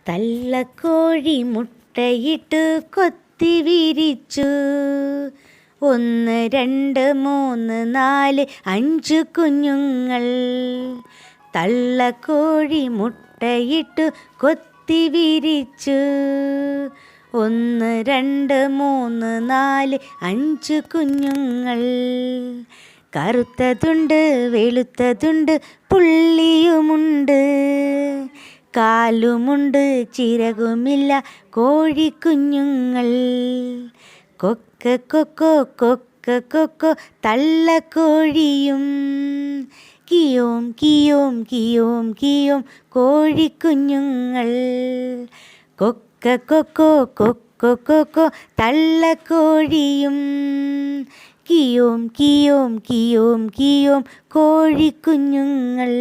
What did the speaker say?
തള്ളക്കോഴി മുട്ടയിട്ട് കൊത്തി വിരിച്ചു. 1 2 3 4 5 കുഞ്ഞുങ്ങൾ. തള്ളക്കോഴി മുട്ടയിട്ടു കൊത്തി വിരിച്ചു. 1 2 3 4 5 കുഞ്ഞുങ്ങൾ. കറുത്തതുണ്ട്, വെളുത്തതുണ്ട്, പുള്ളിയുമുണ്ട്, കാലുമുണ്ട്, ചിറകുമില്ല കോഴിക്കുഞ്ഞുങ്ങൾ. കൊക്ക കൊക്കോ കൊക്ക കൊക്കോ തള്ളക്കോഴിയും, കിയോം കിയോം കിയോം കിയോം കോഴിക്കുഞ്ഞുങ്ങൾ. കൊക്ക കൊക്കോ കൊക്ക കൊക്കോ തള്ളക്കോഴിയും, കിയോം കിയോം കിയോം കിയോം കോഴിക്കുഞ്ഞുങ്ങൾ.